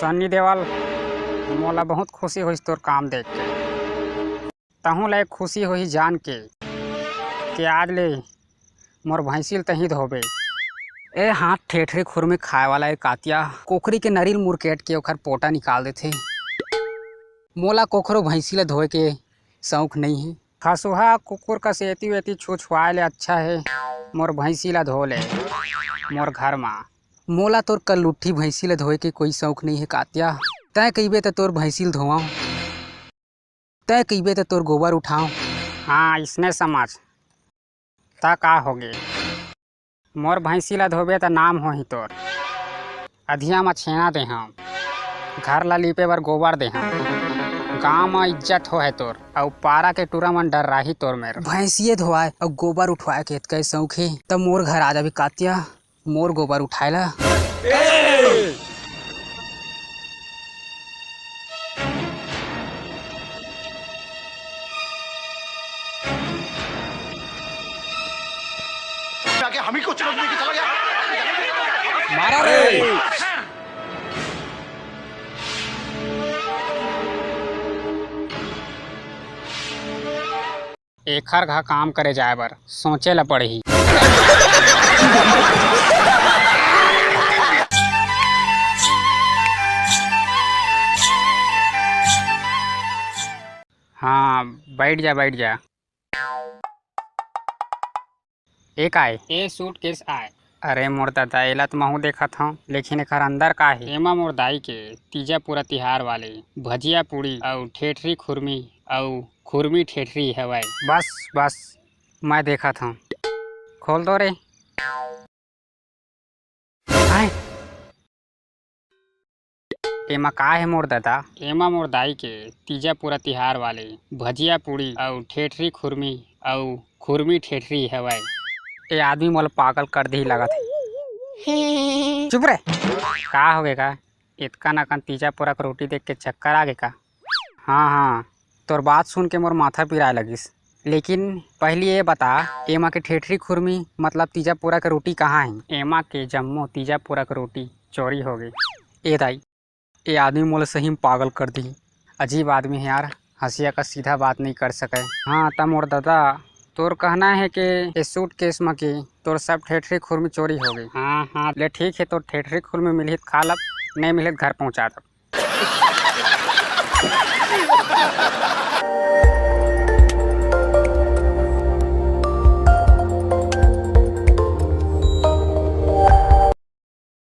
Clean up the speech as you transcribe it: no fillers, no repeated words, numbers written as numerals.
सन्नी देवल, मोला बहुत खुशी हुई तोर काम देख के। तहूँ ले खुशी हुई जान के कि आज ले मोर भैंसिल तही धोबे। ए हाथ ठेठरी खुरमी खाए वाला एक कातिया कोकरी के नरील मुरकेट के ओखर पोटा निकाल देथे। मोला कोखरो भैंसी ला धोए के शौक नहीं है। खसुहा कुकुर का सेती वेती छुछुआए ले अच्छा है मोर भैंसी ला धो ले मोर घर मा। मोला तोर कल्लुट्ठी भैंसी ला धोए के कोई शौक नहीं है कातिया। तय कहिबे तो तोर भैंसी ला धोवाऊं, तय कहिबे तो तोर गोबर उठाऊं। हाँ इसने समझ ता का होगे। मोर भैंसी ला धोबे तो नाम होही तोर। अधिया म छेना दे हम, घर ला लीपे बर गोबर दे हम, गाँव में इज्जत हो है तोर। और पारा के टूरा मन डर रही तोर मेरे। भैंसिए धोआए और गोबर उठवाए के इतके शौक है तब मोर घर आ जाबी कातिया, मोर गोबर उठाए ला। हम ही को चुनौती देके चला गया। मारा रे। एखर घा काम करे जाए बर सोचे ला पड़ही। हाँ बैठ जा बैठ जा। एक आए ए सूट केस आए। अरे मोर दादा एला तो महू देखत हूँ, लेकिन एकर अंदर का है। एमा मोर दाई के तीजा पूरा तिहार वाले भजिया पूड़ी और ठेठरी खुरमी और खुरमी ठेठरी हवाई। बस बस मैं देखत हूँ, खोल दो रे। आए एमा का है मोर दादा। एमा मोर दाई के तीजा पूरा तिहार वाले भजिया पूड़ी और ठेठरी खुरमी और खुरमी ठेठरी हवाई। ये आदमी मोला पागल कर दे ही लगत है। चुप रे। का हो गए का इतका नकन तीजा पूरा का रोटी देख के चक्कर आ गए का। हाँ हाँ तोर बात सुन के मोर माथा पिराए लगिस। लेकिन पहली ये बता एमा के ठेठरी खुरमी मतलब तीजा पूरा का रोटी कहाँ है। एमा के जम्मो तीजा पूरा का रोटी चोरी हो गई। ए दाई ये आदमी मोला सही में पागल कर दी। अजीब आदमी है यार, हंसिया का सीधा बात नहीं कर सके। हाँ तब मोर दादा तोर कहना है कि इस सूट केस में की तोर सब ठेठरी खुरमी चोरी हो गई। हाँ हाँ ले ठीक है, तोर ठेठरी खुरमी मिली खा लब, नहीं मिले घर पहुँचा दो।